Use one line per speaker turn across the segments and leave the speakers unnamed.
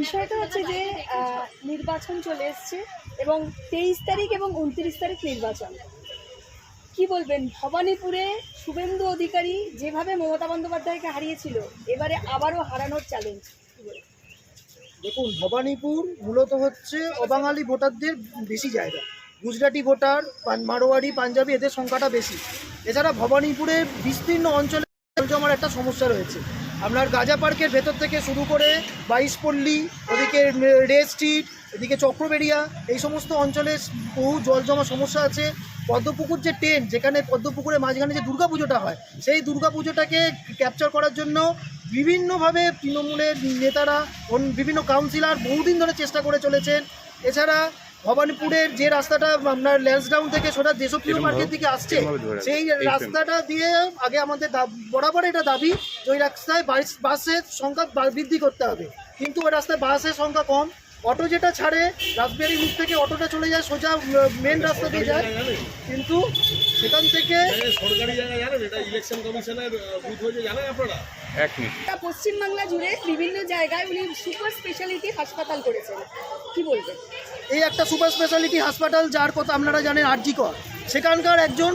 বিষয়টা হচ্ছে যে নির্বাচন চলে এসছে এবং 23 তারিখ এবং 29 তারিখ নির্বাচন। কি বলবেন, ভবানীপুরে শুভেন্দু অধিকারী যেভাবে মমতা বন্দ্যোপাধ্যায়কে হারিয়েছিল, এবারে আবারও হারানোর চ্যালেঞ্জ?
দেখুন, ভবানীপুর মূলত হচ্ছে অবাঙালি ভোটারদের বেশি জায়গা। গুজরাটি ভোটার, মারোয়াড়ি, পাঞ্জাবি এদের সংখ্যাটা বেশি। এছাড়া ভবানীপুরে বিস্তীর্ণ অঞ্চলে জলজমার একটা সমস্যা রয়েছে। আপনার গাজা পার্কের ভেতর থেকে শুরু করে 22 পল্লী, ওদিকে রেড স্ট্রিট, এদিকে চক্রবেড়িয়া, এই সমস্ত অঞ্চলে বহু জলজমা সমস্যা আছে। পদ্মপুকুর যে টেন্ট, যেখানে পদ্মপুকুরের মাঝখানে যে দুর্গাপুজোটা হয়, সেই দুর্গাপুজোটাকে ক্যাপচার করার জন্য বিভিন্নভাবে তৃণমূলের নেতারা, বিভিন্ন কাউন্সিলর বহুদিন ধরে চেষ্টা করে চলেছেন। এছাড়া ভবানীপুরের যে রাস্তাটা আপনার ল্যান্সডাউন থেকে সোজা দেশপ্রিয় পার্কের দিকে আসছে, সেই রাস্তাটা দিয়ে আগে আমাদের বরাবর এটা দাবি যে ওই রাস্তায় বাসের সংখ্যা বৃদ্ধি করতে হবে, কিন্তু ওই রাস্তায় বাসের সংখ্যা কম। অটো যেটা ছাড়ে রাসবেরি রুট থেকে অটোটা চলে যায় সোজা মেন রাস্তা দিয়ে যায়, কিন্তু সেখান থেকে
সরকারি জায়গা জানেন, এটা ইলেকশন কমিশনের বুথ হয়েছে, জানেন আপনারা?
পশ্চিমবাংলা জুড়ে বিভিন্ন জায়গায় উনি সুপার স্পেশালিটি হাসপাতাল করেছেন, কি বলবেন?
এই একটা সুপার স্পেশালিটি হাসপাতাল, যার কথা আপনারা জানেন আরজি কর, সেখানকার একজন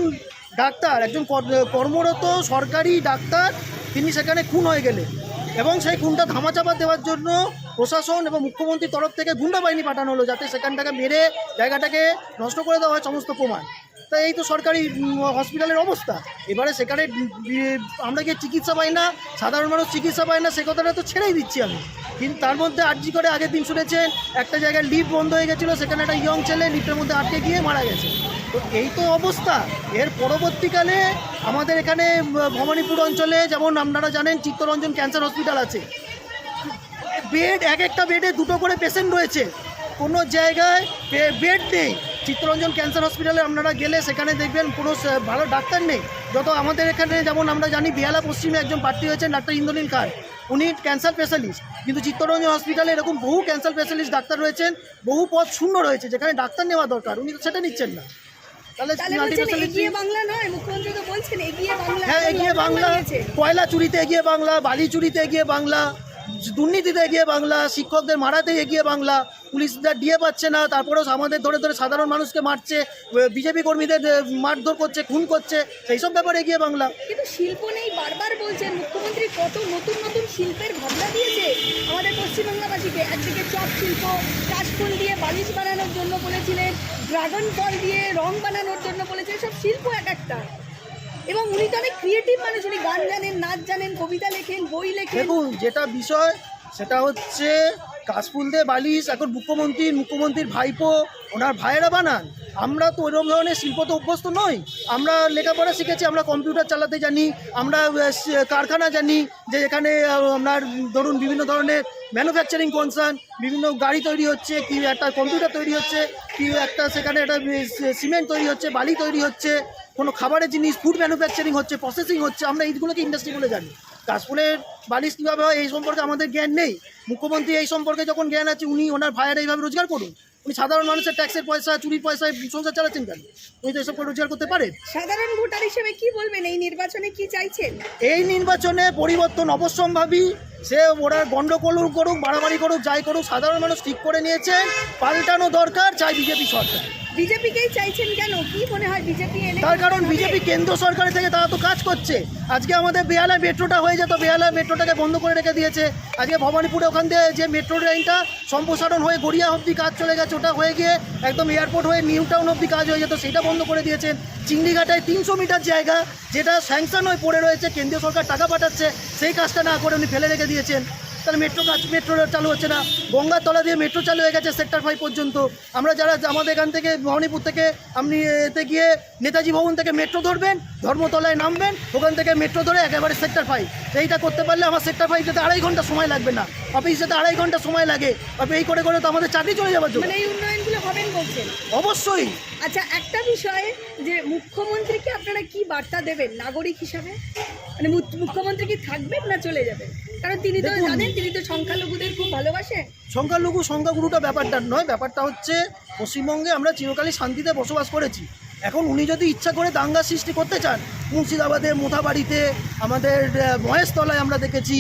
ডাক্তার, একজন কর্মরত সরকারি ডাক্তার, তিনি সেখানে খুন হয়ে গেলেন এবং সেই খুনটা ধামাচাপা দেওয়ার জন্য প্রশাসন এবং মুখ্যমন্ত্রীর তরফ থেকে গুন্ডা বাহিনী পাঠানো হলো, যাতে সেখানটাকে মেরে জায়গাটাকে নষ্ট করে দেওয়া হয় সমস্ত প্রমাণ। তাই এই তো সরকারি হসপিটালের অবস্থা। এবারে সেখানে আমরা গিয়ে চিকিৎসা পাই না, সাধারণ মানুষ চিকিৎসা পায় না, সে কথাটা তো ছেড়েই দিচ্ছি আমি। কিন্তু তার মধ্যে আরজি করে আগের দিন শুনেছেন একটা জায়গায় লিফট বন্ধ হয়ে গেছিলো, সেখানে একটা ইয়ং ছেলে লিফটের মধ্যে আটকে গিয়ে মারা গেছে। তো এই তো অবস্থা। এর পরবর্তীকালে আমাদের এখানে ভবানীপুর অঞ্চলে, যেমন আপনারা জানেন, চিত্তরঞ্জন ক্যান্সার হসপিটাল আছে, বেড এক একটা বেডে 2টো করে পেশেন্ট রয়েছে, কোনো জায়গায় বেড নেই। চিত্তরঞ্জন ক্যান্সার হসপিটালে আপনারা গেলে সেখানে দেখবেন কোনো ভালো ডাক্তার নেই। যত আমাদের এখানে, যেমন আমরা জানি বেহালা পশ্চিমে একজন প্রার্থী হয়েছেন ডাক্তার ইন্দ্রনীল খান, উনি ক্যান্সার স্পেশালিস্ট, কিন্তু চিত্তরঞ্জন হসপিটালে এরকম বহু ক্যান্সার স্পেশালিস্ট ডাক্তার রয়েছেন, বহু পদ শূন্য রয়েছে যেখানে ডাক্তার নেওয়া দরকার, উনি তো সেটা নিচ্ছেন না।
এগিয়ে বাংলা নয়, মুখ্যমন্ত্রী তো বলছেন এগিয়ে বাংলা।
হ্যাঁ, এগিয়ে বাংলা। কয়লা চুরিতে এগিয়ে বাংলা, বালি চুরিতে এগিয়ে বাংলা, দুর্নীতিতে এগিয়ে বাংলা, শিক্ষকদের মারাতে এগিয়ে বাংলা, পুলিশদের ডিএ পাচ্ছে না, তারপরেও আমাদের ধরে ধরে সাধারণ মানুষকে মারছে, বিজেপি কর্মীদের মারধর করছে, খুন করছে, এইসব ব্যাপারে এগিয়ে বাংলা।
কিন্তু শিল্প নেই বারবার বলছেন মুখ্যমন্ত্রী, কত নতুন নতুন শিল্পের ভাবনা দিয়েছে আমাদের পশ্চিমবাংলাবাসীকে। একদিকে চপ শিল্প, কাশফুল দিয়ে বালিশ বানানোর জন্য বলেছিলেন, ড্রাগন ফল দিয়ে রং বানানোর জন্য বলেছিলেন, সব শিল্প এক একটা। এবং উনি তো অনেক ক্রিয়েটিভ মানুষ, উনি গান জানেন, নাচ জানেন, কবিতা লেখেন, বই লেখেন।
দেখুন, যেটা বিষয় সেটা হচ্ছে কাশফুল দিয়ে বালিশ এখন মুখ্যমন্ত্রীর ভাইপো, ওনার ভাইয়েরা বানান। আমরা তো ওইরকম ধরনের শিল্প তো অভ্যস্ত নই। আমরা লেখাপড়া শিখেছি, আমরা কম্পিউটার চালাতে জানি, আমরা কারখানা জানি, যে এখানে আপনার ধরুন বিভিন্ন ধরনের ম্যানুফ্যাকচারিং কনসার্ন, বিভিন্ন গাড়ি তৈরি হচ্ছে, কি একটা কম্পিউটার তৈরি হচ্ছে, কি একটা সেখানে একটা সিমেন্ট তৈরি হচ্ছে, বালি তৈরি হচ্ছে, কোনো খাবারের জিনিস, ফুড ম্যানুফ্যাকচারিং হচ্ছে, প্রসেসিং হচ্ছে, আমরা এইগুলোকে ইন্ডাস্ট্রি বলে জানি। কাশফুলের বালিশ কীভাবে হয় এই সম্পর্কে আমাদের জ্ঞান নেই। মুখ্যমন্ত্রী এই সম্পর্কে যখন জ্ঞান আছে, উনি ওনার ভাইয়েরা এইভাবে রোজগার করুন। উনি সাধারণ মানুষের ট্যাক্সের পয়সা, চুরির পয়সায় সংসার চালাচ্ছেন কেন? উনি তো এসব করে রোজগার করতে পারেন।
সাধারণ ভোটার হিসেবে কি বলবেন, এই নির্বাচনে কি চাইছেন?
এই নির্বাচনে পরিবর্তন অবশ্যম্ভাবী। সে ওরা গন্ডগোল করুক, বাড়াবাড়ি করুক, যাই করুক, সাধারণ মানুষ ঠিক করে নিয়েছেন পাল্টানো দরকার, চাই বিজেপি সরকার।
বিজেপিকেই চাইছেন কেন, কি মনে হয় বিজেপি এলে?
তার কারণ বিজেপি কেন্দ্র সরকারের থেকে তারা তো কাজ করছে। আজকে আমাদের বেহালা মেট্রোটা হয়ে যেত, বেহালা মেট্রোটাকে বন্ধ করে রেখে দিয়েছে। আজকে ভবানীপুরে ওখান দিয়ে যে মেট্রো লাইনটা সম্প্রসারণ হয়ে গড়িয়া অবধি কাজ চলে গেছে, ওটা হয়ে গিয়ে একদম এয়ারপোর্ট হয়ে নিউ টাউন অবধি কাজ হয়ে যেত, সেটা বন্ধ করে দিয়েছেন। চিংড়িঘাটায় 300 মিটার জায়গা যেটা স্যাংশন হয়ে পড়ে রয়েছে, কেন্দ্রীয় সরকার টাকা পাঠাচ্ছে, সেই কাজটা না করে উনি ফেলে রেখে দিয়েছেন। তাহলে মেট্রো চালু হচ্ছে না। গঙ্গার তলা দিয়ে মেট্রো চালু হয়ে গেছে সেক্টর 5 পর্যন্ত। আমরা যারা আমাদের এখান থেকে ভবানীপুর থেকে আপনি এতে গিয়ে নেতাজি ভবন থেকে মেট্রো ধরবেন, ধর্মতলায় নামবেন, ওখান থেকে মেট্রো ধরে একেবারে সেক্টর 5। এইটা করতে পারলে আমার সেক্টর 5 যেতে 2.5 ঘন্টা সময় লাগবে না, অফিস যেতে 2.5 ঘন্টা সময় লাগে। এই করে করে তো আমাদের চাকরি চলে যাবার জন্য।
মানে এই উন্নয়নগুলো হবেন বলছেন?
অবশ্যই।
আচ্ছা, একটা বিষয় যে মুখ্যমন্ত্রীকে আপনারা কি বার্তা দেবেন নাগরিক হিসাবে? মানে মুখ্যমন্ত্রী কি থাকবেন না চলে যাবেন? কারণ তিনি তো জানেন, তিনি তো সংখ্যালঘুদের খুব ভালোবাসেন।
সংখ্যাগুরুটা ব্যাপারটা নয়, ব্যাপারটা হচ্ছে পশ্চিমবঙ্গে আমরা চিরকালই শান্তিতে বসবাস করেছি। এখন উনি যদি ইচ্ছা করে দাঙ্গা সৃষ্টি করতে চান, মুর্শিদাবাদে মোথাবাড়িতে, আমাদের মহেশতলায় আমরা দেখেছি,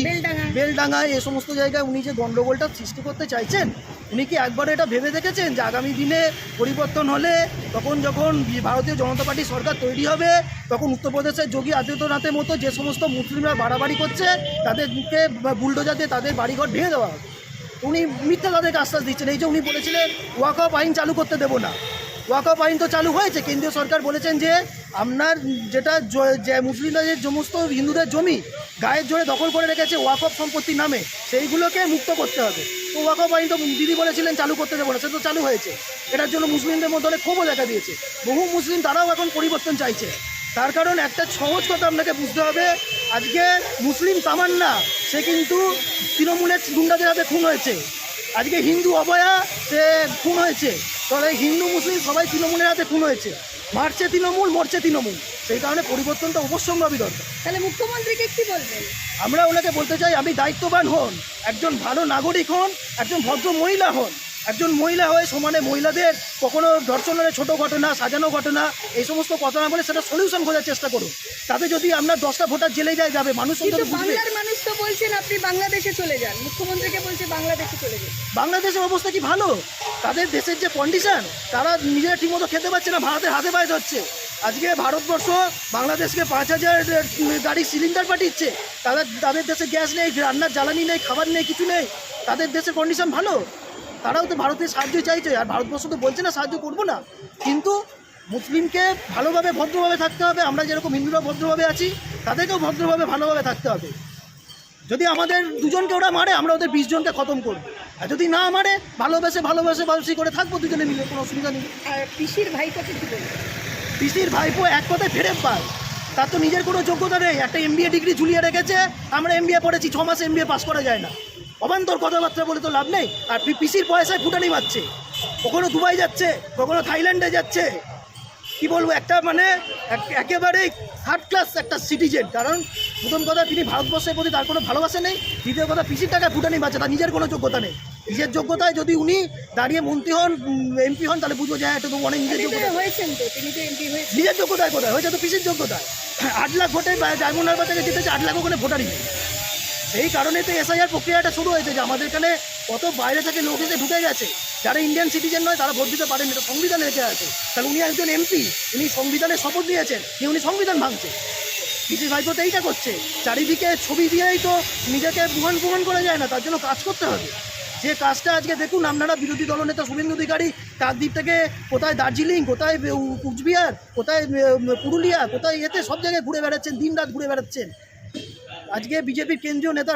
বেলডাঙ্গায়, এই সমস্ত জায়গায় উনি যে গণ্ডগোলটা সৃষ্টি করতে চাইছেন, উনি কি একবার এটা ভেবে দেখেছেন যে আগামী দিনে পরিবর্তন হলে তখন যখন ভারতীয় জনতা পার্টি সরকার তৈরি হবে তখন উত্তরপ্রদেশের যোগী আদিত্যনাথের মতো যে সমস্ত মুসলিমরা বাড়াবাড়ি করছে তাদেরকে বুলডোজার দিয়ে তাদের বাড়িঘর ভেঙে দেওয়া হবে? উনি মিথ্যা তাদেরকে আশ্বাস দিচ্ছেন। এই যে উনি বলেছিলেন ওয়াকফ আইন চালু করতে দেবো না, ওয়াকফ আইন তো চালু হয়েছে। কেন্দ্রীয় সরকার বলেছেন যে আপনার যেটা যে মুসলিমরা যে সমস্ত হিন্দুদের জমি গায়ের জোরে দখল করে রেখেছে ওয়াকফ সম্পত্তির নামে, সেইগুলোকে মুক্ত করতে হবে। তো ওয়াকফ আইন তো দিদি বলেছিলেন চালু করতে দেবো না, সে তো চালু হয়েছে। এটার জন্য মুসলিমদের মধ্যে অনেক ক্ষোভও দেখা দিয়েছে। বহু মুসলিম তারাও এখন পরিবর্তন চাইছে। তার কারণ একটা সহজ কথা আপনাকে বুঝতে হবে, আজকে মুসলিম তামান্না সে কিন্তু তৃণমূলের গুন্ডাদের হাতে খুন হয়েছে। আজকে হিন্দু অভয়া সে খুন হয়েছে। তবে হিন্দু মুসলিম সবাই তৃণমূলের হাতে খুন হয়েছে। মারছে তৃণমূল, মরছে তৃণমূল। সেই কারণে পরিবর্তনটা অবশ্যম্ভাবী দরকার।
তাহলে মুখ্যমন্ত্রীকে কি বলবেন?
আমরা ওনাকে বলতে চাই, আপনি দায়িত্ববান হন, একজন ভালো নাগরিক হন, একজন ভদ্র মহিলা হন। একজন মহিলা হয়ে সমানে মহিলাদের কখনো ধর্ষণের ছোটো ঘটনা, সাজানো ঘটনা, এই সমস্ত ঘটনা বলে সেটা সলিউশন খোঁজার চেষ্টা করুন। তাতে যদি আপনার 10টা ভোটার জেলে যায় যাবে, মানুষ
কিন্তু বাংলার মানুষ তো বলছেন আপনি বাংলাদেশে চলে যান, মুখ্যমন্ত্রীকে বলছে বাংলাদেশে চলে যান।
বাংলাদেশের অবস্থা কি ভালো? তাদের দেশের যে কন্ডিশন, তারা নিজেরা ঠিকমতো খেতে পারছে না, ভারতের হাতে পায়ে ধরছে। আজকে ভারতবর্ষ বাংলাদেশকে 5000 গাড়ি সিলিন্ডার পাঠিয়েছে। তাদের দেশে গ্যাস নেই, রান্নার জ্বালানি নেই, খাবার নেই, কিছু নেই। তাদের দেশের কন্ডিশন ভালো, তারাও তো ভারতের সাহায্য চাইছে। আর ভারতবর্ষ তো বলছে না সাহায্য করবো না, কিন্তু মুসলিমকে ভালোভাবে ভদ্রভাবে থাকতে হবে। আমরা যেরকম হিন্দুরা ভদ্রভাবে আছি, তাদেরকেও ভদ্রভাবে ভালোভাবে থাকতে হবে। যদি আমাদের দুজনকে ওরা মারে, আমরা ওদের 20 জনকে খতম করবো। আর যদি না মারে, ভালোবাসি করে থাকবো দুজনে মিলে, কোনো অসুবিধা নেই।
আর পিসির ভাইপোকে কি বলবেন?
পিসির ভাইপো এক কথায় ফেরে পায়, তার তো নিজের কোনো যোগ্যতা নেই। একটা MBA ডিগ্রি ঝুলিয়ে রেখেছে, আমরা MBA পড়েছি, 6 মাসে MBA পাস করা যায় না। অবান্তর কথাবার্তা বলে তো লাভ নেই। আর পিসির পয়সায় ফুটানি মারছে, কখনো দুবাই যাচ্ছে, কখনো থাইল্যান্ডে যাচ্ছে। কি বলবো, একটা মানে একেবারে থার্ড ক্লাস একটা সিটিজেন। কারণ প্রথম কথা, তিনি ভারতবর্ষের প্রতি তার কোনো ভালোবাসা নেই। দ্বিতীয় কথা, পিসির টাকায় ফুটানি মারছে, তার নিজের কোনো যোগ্যতা নেই। নিজের যোগ্যতায় যদি উনি দাঁড়িয়ে মন্ত্রী হন, MP হন, তাহলে বুঝবো যে হ্যাঁ, এটা তো অনেক নিজের যোগ্যতা
হয়েছেন। তো তিনি তো MP হয়েছেন,
নিজের যোগ্যতায় কোথায় হয়েছে? তো পিসির যোগ্যতায় 8 লাখ ভোটে ডায়মন্ড থেকে জিতেছে, 8 লাখ ওখানে ভোটারই নেই। এই কারণে তো SIR প্রক্রিয়াটা শুরু হয়েছে, যে আমাদের এখানে কত বাইরে থেকে লোক এসে ঢুকে গেছে, যারা ইন্ডিয়ান সিটিজেন নয় তারা ভোট দিতে পারেন, এটা সংবিধানে লেখা আছে। তাহলে উনি একজন MP, উনি সংবিধানের শপথ নিয়েছেন যে উনি সংবিধান ভাঙছে। পিসি ভাইপো তো এইটা করছে, চারিদিকে ছবি দিয়েই তো নিজেকে প্রমাণ করা যায় না, তার জন্য কাজ করতে হবে। যে কাজটা আজকে দেখুন, আপনারা বিরোধী দলনেতা শুভেন্দু অধিকারী কাকদ্বীপ থেকে কোথায় দার্জিলিং, কোথায় কুচবিহার, কোথায় পুরুলিয়া, কোথায় এতে সব জায়গায় ঘুরে বেড়াচ্ছেন, দিন রাত ঘুরে বেড়াচ্ছেন। আজকে বিজেপির কেন্দ্রীয় নেতা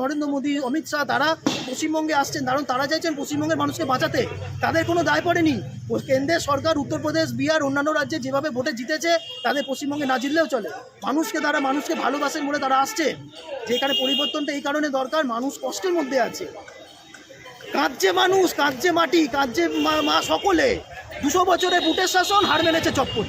নরেন্দ্র মোদী, অমিত শাহ, তারা পশ্চিমবঙ্গে আসছেন, কারণ তারা চাইছেন পশ্চিমবঙ্গের মানুষকে বাঁচাতে। তাদের কোনো দায় পড়েনি। কেন্দ্রের সরকার উত্তরপ্রদেশ, বিহার, অন্যান্য রাজ্যে যেভাবে ভোটে জিতেছে, তাদের পশ্চিমবঙ্গে না জিতলেও চলে। মানুষকে ভালোবাসেন বলে তারা আসছে। যেখানে পরিবর্তনটা এই কারণে দরকার, মানুষ কষ্টের মধ্যে আছে, কাঁদছে মানুষ, কাঁদছে মাটি, কাঁদছে মা সকলে। 200 বছরে বুটের শাসন, হার মেনেছে চপ্পল।